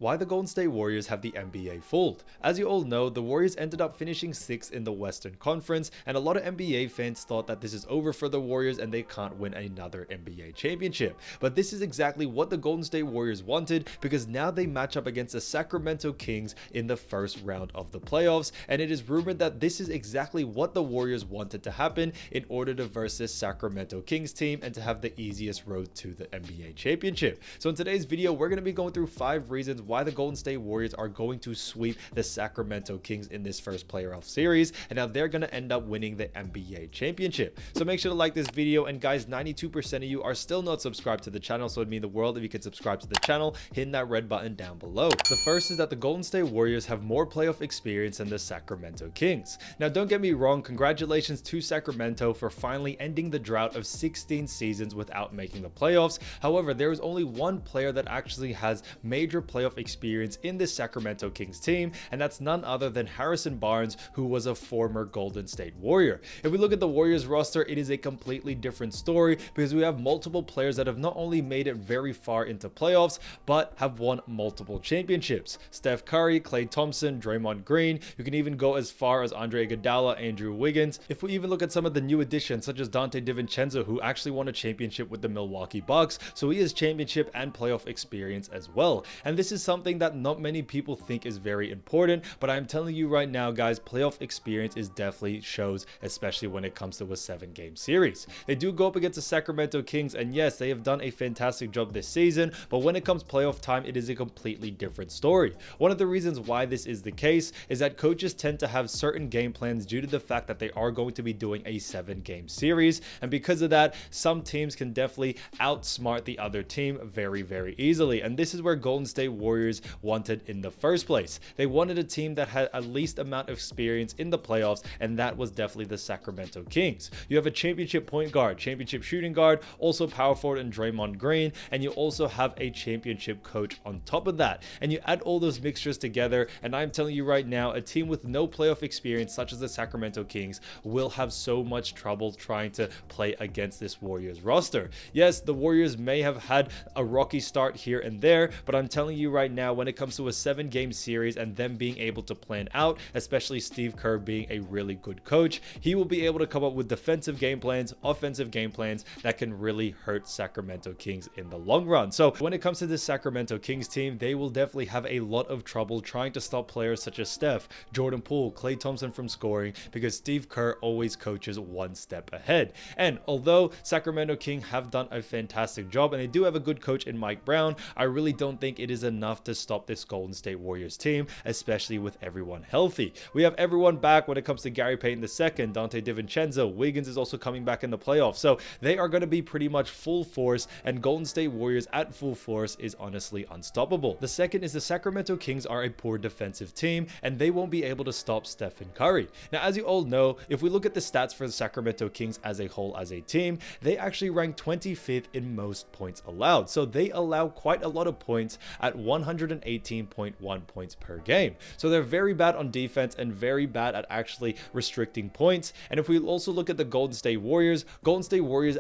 Why the Golden State Warriors have the NBA fooled. As you all know, the Warriors ended up finishing 6th in the Western Conference, and a lot of NBA fans thought that this is over for the Warriors and they can't win another NBA championship. But this is exactly what the Golden State Warriors wanted, because now they match up against the Sacramento Kings in the first round of the playoffs, and it is rumored that this is exactly what the Warriors wanted to happen in order to versus this Sacramento Kings team and to have the easiest road to the NBA championship. So in today's video, we're going to be going through 5 reasons why the Golden State Warriors are going to sweep the Sacramento Kings in this first playoff series, and now they're going to end up winning the NBA championship. So make sure to like this video, and guys, 92% of you are still not subscribed to the channel, so it'd mean the world if you could subscribe to the channel, hitting that red button down below. The first is that the Golden State Warriors have more playoff experience than the Sacramento Kings. Now don't get me wrong, congratulations to Sacramento for finally ending the drought of 16 seasons without making the playoffs. However, there is only one player that actually has major playoff experience in this Sacramento Kings team, and that's none other than Harrison Barnes, who was a former Golden State Warrior. If we look at the Warriors roster, it is a completely different story because we have multiple players that have not only made it very far into playoffs, but have won multiple championships. Steph Curry, Klay Thompson, Draymond Green, you can even go as far as Andre Iguodala, Andrew Wiggins. If we even look at some of the new additions, such as Dante DiVincenzo, who actually won a championship with the Milwaukee Bucks, so he has championship and playoff experience as well. And this is something that not many people think is very important, but I'm telling you right now, guys, playoff experience is definitely shows, especially when it comes to a 7-game series. They do go up against the Sacramento Kings, and yes, they have done a fantastic job this season, but when it comes playoff time, it is a completely different story. One of the reasons why this is the case is that coaches tend to have certain game plans due to the fact that they are going to be doing a 7-game series, and because of that, some teams can definitely outsmart the other team very easily, and this is where Golden State Warriors wanted in the first place. They wanted a team that had at least amount of experience in the playoffs, and that was definitely the Sacramento Kings. You have a championship point guard, championship shooting guard, also power forward in Draymond Green, and you also have a championship coach on top of that, and you add all those mixtures together, and I'm telling you right now, a team with no playoff experience such as the Sacramento Kings will have so much trouble trying to play against this Warriors roster. Yes, the Warriors may have had a rocky start here and there, but I'm telling you right now, when it comes to a 7-game series and them being able to plan out, especially Steve Kerr being a really good coach, he will be able to come up with defensive game plans, offensive game plans that can really hurt Sacramento Kings in the long run. So when it comes to this Sacramento Kings team, they will definitely have a lot of trouble trying to stop players such as Steph, Jordan Poole, Klay Thompson from scoring, because Steve Kerr always coaches one step ahead. And although Sacramento Kings have done a fantastic job and they do have a good coach in Mike Brown, I really don't think it is enough to stop this Golden State Warriors team, especially with everyone healthy. We have everyone back when it comes to Gary Payton II, Dante DiVincenzo, Wiggins is also coming back in the playoffs, so they are going to be pretty much full force, and Golden State Warriors at full force is honestly unstoppable. The second is the Sacramento Kings are a poor defensive team, and they won't be able to stop Stephen Curry. Now, as you all know, if we look at the stats for the Sacramento Kings as a whole as a team, they actually rank 25th in most points allowed, so they allow quite a lot of points at 118.1 points per game. So they're very bad on defense and very bad at actually restricting points. And if we also look at the Golden State Warriors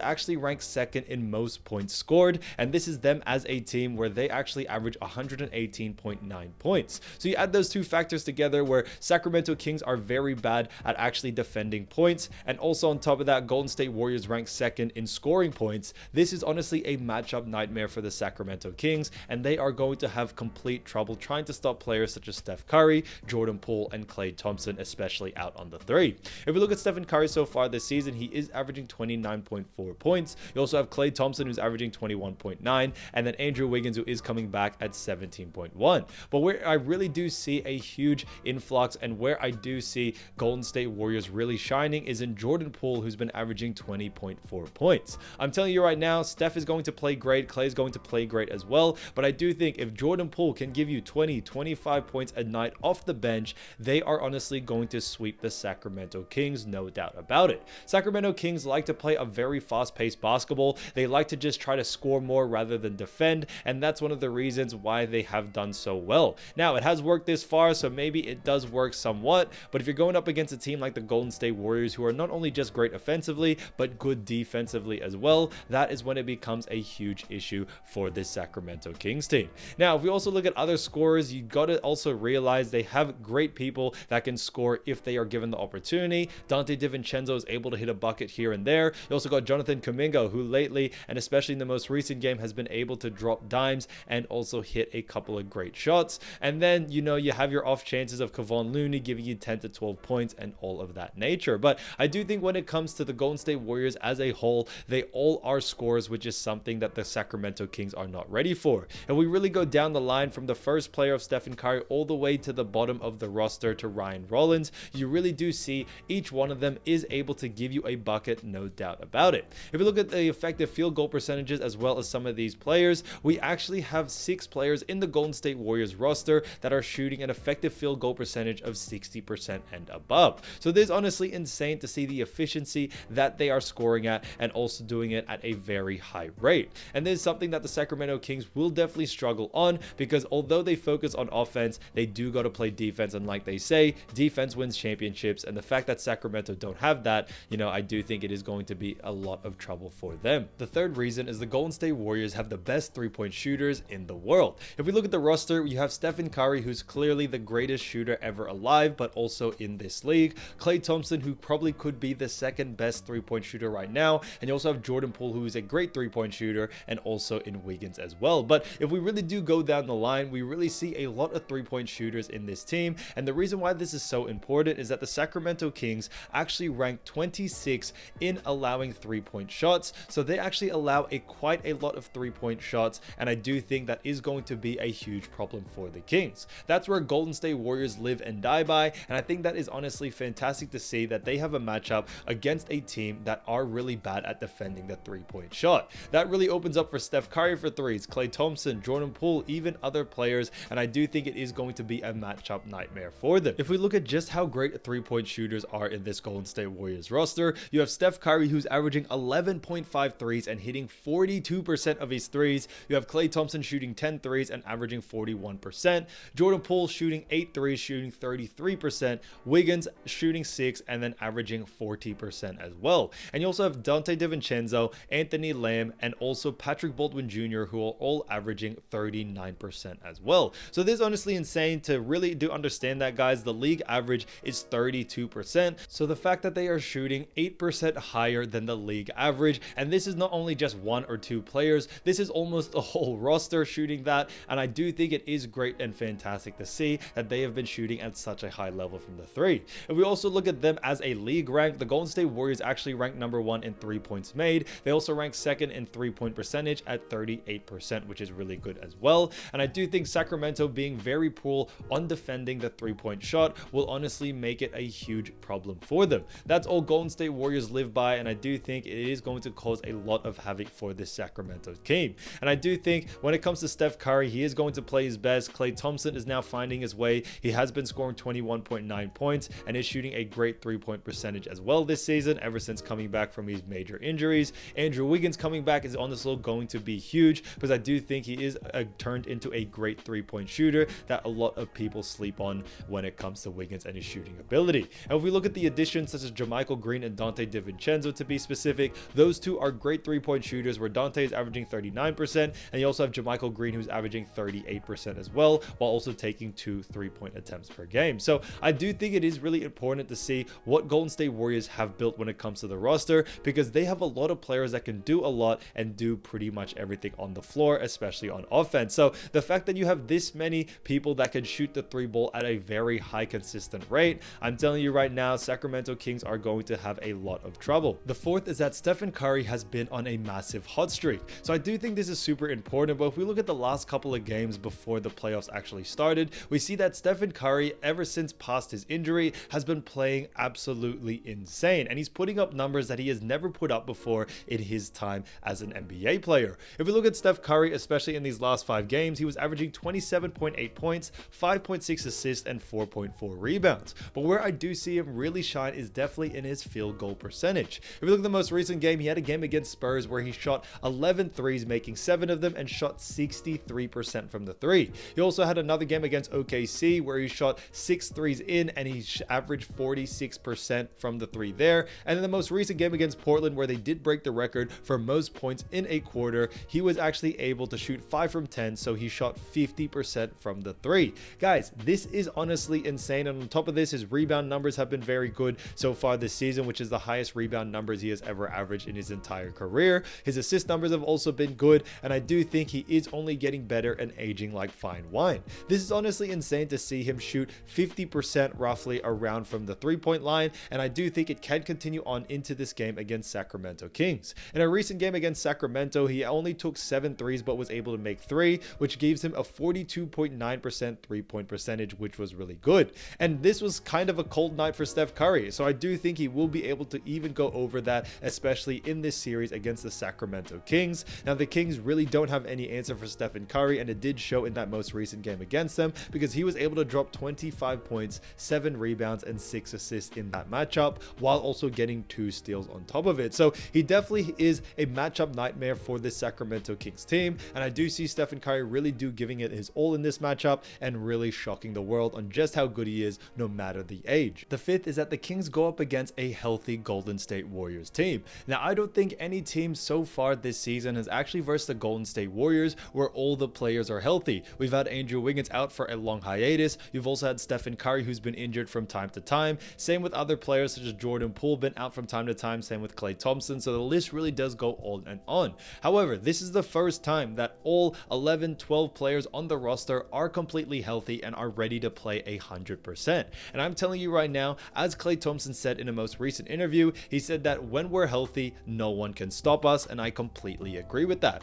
actually rank 2nd in most points scored, and this is them as a team where they actually average 118.9 points. So you add those two factors together where Sacramento Kings are very bad at actually defending points, and also on top of that, Golden State Warriors rank 2nd in scoring points. This is honestly a matchup nightmare for the Sacramento Kings, and they are going to have complete trouble trying to stop players such as Steph Curry, Jordan Poole, and Klay Thompson, especially out on the 3. If we look at Stephen Curry so far this season, he is averaging 29.4 points. You also have Klay Thompson, who's averaging 21.9, and then Andrew Wiggins, who is coming back at 17.1. But where I really do see a huge influx and where I do see Golden State Warriors really shining is in Jordan Poole, who's been averaging 20.4 points. I'm telling you right now, Steph is going to play great, Klay is going to play great as well, but I do think if Jordan Poole can give you 20-25 points a night off the bench, they are honestly going to sweep the Sacramento Kings, no doubt about it. Sacramento Kings like to play a very fast-paced basketball. They like to just try to score more rather than defend, and that's one of the reasons why they have done so well. Now, it has worked this far, so maybe it does work somewhat, but if you're going up against a team like the Golden State Warriors, who are not only just great offensively, but good defensively as well, that is when it becomes a huge issue for this Sacramento Kings team. Now, if we we also look at other scorers, you got to also realize they have great people that can score if they are given the opportunity. Dante DiVincenzo is able to hit a bucket here and there. You also got Jonathan Kuminga, who lately, and especially in the most recent game, has been able to drop dimes and also hit a couple of great shots. And then, you know, you have your off chances of Kevon Looney giving you 10 to 12 points and all of that nature. But I do think when it comes to the Golden State Warriors as a whole, they all are scorers, which is something that the Sacramento Kings are not ready for. And we really go down the line from the first player of Stephen Curry all the way to the bottom of the roster to Ryan Rollins. You really do see each one of them is able to give you a bucket, no doubt about it. If you look at the effective field goal percentages as well as some of these players, we actually have 6 players in the Golden State Warriors roster that are shooting an effective field goal percentage of 60% and above. So this is honestly insane to see the efficiency that they are scoring at and also doing it at a very high rate. And this is something that the Sacramento Kings will definitely struggle on, because although they focus on offense, they do got to play defense. And like they say, defense wins championships. And the fact that Sacramento don't have that, you know, I do think it is going to be a lot of trouble for them. The third reason is the Golden State Warriors have the best three-point shooters in the world. If we look at the roster, you have Stephen Curry, who's clearly the greatest shooter ever alive, but also in this league. Klay Thompson, who probably could be the second best three-point shooter right now. And you also have Jordan Poole, who is a great three-point shooter, and also in Wiggins as well. But if we really do go down the line, we really see a lot of three-point shooters in this team. And the reason why this is so important is that the Sacramento Kings actually rank 26 in allowing three-point shots. So they actually allow quite a lot of three-point shots. And I do think that is going to be a huge problem for the Kings. That's where Golden State Warriors live and die by. And I think that is honestly fantastic to see that they have a matchup against a team that are really bad at defending the three-point shot. That really opens up for Steph Curry for threes, Klay Thompson, Jordan Poole, even other players. And I do think it is going to be a matchup nightmare for them. If we look at just how great three-point shooters are in this Golden State Warriors roster, you have Steph Curry, who's averaging 11.5 threes and hitting 42% of his threes. You have Klay Thompson shooting 10 threes and averaging 41%. Jordan Poole shooting 8 threes, shooting 33%. Wiggins shooting 6 and then averaging 40% as well. And you also have Dante DiVincenzo, Anthony Lamb, and also Patrick Baldwin Jr., who are all averaging 39% as well. So this is honestly insane to really do understand that, guys. The league average is 32%. So the fact that they are shooting 8% higher than the league average, and this is not only just 1 or 2 players, this is almost a whole roster shooting that. And I do think it is great and fantastic to see that they have been shooting at such a high level from the three. If we also look at them as a league rank, the Golden State Warriors actually rank number 1 in 3 points made. They also rank 2nd in 3-point percentage at 38%, which is really good as well. And I do think Sacramento being very poor on defending the 3-point shot will honestly make it a huge problem for them. That's all Golden State Warriors live by, and I do think it is going to cause a lot of havoc for this Sacramento team. And I do think when it comes to Steph Curry, he is going to play his best. Klay Thompson is now finding his way. He has been scoring 21.9 points and is shooting a great 3-point percentage as well this season, ever since coming back from his major injuries. Andrew Wiggins coming back is honestly going to be huge, because I do think he is turned into a great 3-point shooter that a lot of people sleep on when it comes to Wiggins and his shooting ability. And if we look at the additions such as JaMychal Green and Dante DiVincenzo, to be specific, those two are great 3-point shooters, where Dante is averaging 39%, and you also have JaMychal Green, who's averaging 38% as well, while also taking 2 3-point attempts per game. So I do think it is really important to see what Golden State Warriors have built when it comes to the roster, because they have a lot of players that can do a lot and do pretty much everything on the floor, especially on offense. So the fact that you have this many people that can shoot the 3 ball at a very high consistent rate, I'm telling you right now, Sacramento Kings are going to have a lot of trouble. The fourth is that Stephen Curry has been on a massive hot streak. So I do think this is super important, but if we look at the last couple of games before the playoffs actually started, we see that Stephen Curry, ever since past his injury, has been playing absolutely insane, and he's putting up numbers that he has never put up before in his time as an NBA player. If we look at Steph Curry, especially in these last 5 games, he was averaging 27.8 points, 5.6 assists, and 4.4 rebounds. But where I do see him really shine is definitely in his field goal percentage. If we look at the most recent game, he had a game against Spurs where he shot 11 threes, making 7 of them, and shot 63% from the 3. He also had another game against OKC where he shot 6 threes in, and he averaged 46% from the 3 there. And in the most recent game against Portland, where they did break the record for most points in a quarter, he was actually able to shoot 5 from 10, so he shot 50% from the three. Guys, this is honestly insane, and on top of this, his rebound numbers have been very good so far this season, which is the highest rebound numbers he has ever averaged in his entire career. His assist numbers have also been good, and I do think he is only getting better and aging like fine wine. This is honestly insane to see him shoot 50% roughly around from the three-point line, and I do think it can continue on into this game against Sacramento Kings. In a recent game against Sacramento, he only took 7 threes but was able to make 3, which gives him a 42.9% three-point percentage, which was really good. And this was kind of a cold night for Steph Curry, so I do think he will be able to even go over that, especially in this series against the Sacramento Kings. Now, the Kings really don't have any answer for Stephen Curry, and it did show in that most recent game against them, because he was able to drop 25 points, 7 rebounds, and 6 assists in that matchup, while also getting 2 steals on top of it. So he definitely is a matchup nightmare for this Sacramento Kings team, and I do see Stephen Curry really giving it his all in this matchup and really shocking the world on just how good he is no matter the age. The fifth is that the Kings go up against a healthy Golden State Warriors team. Now, I don't think any team so far this season has actually versed the Golden State Warriors where all the players are healthy. We've had Andrew Wiggins out for a long hiatus. You've also had Stephen Curry, who's been injured from time to time. Same with other players such as Jordan Poole, been out from time to time. Same with Klay Thompson. So the list really does go on and on. However, this is the first time that all 11, 12 players on the roster are completely healthy and are ready to play 100%. And I'm telling you right now, as Klay Thompson said in a most recent interview, he said that when we're healthy, no one can stop us, and I completely agree with that.